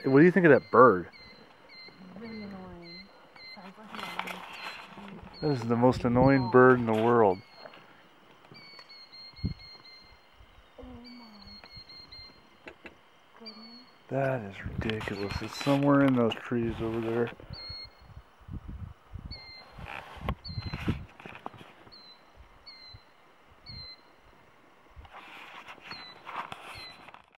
What do you think of that bird? Really annoying. Sounds like an alarm. That is the most annoying bird in the world. Oh my goodness. That is ridiculous. It's somewhere in those trees over there.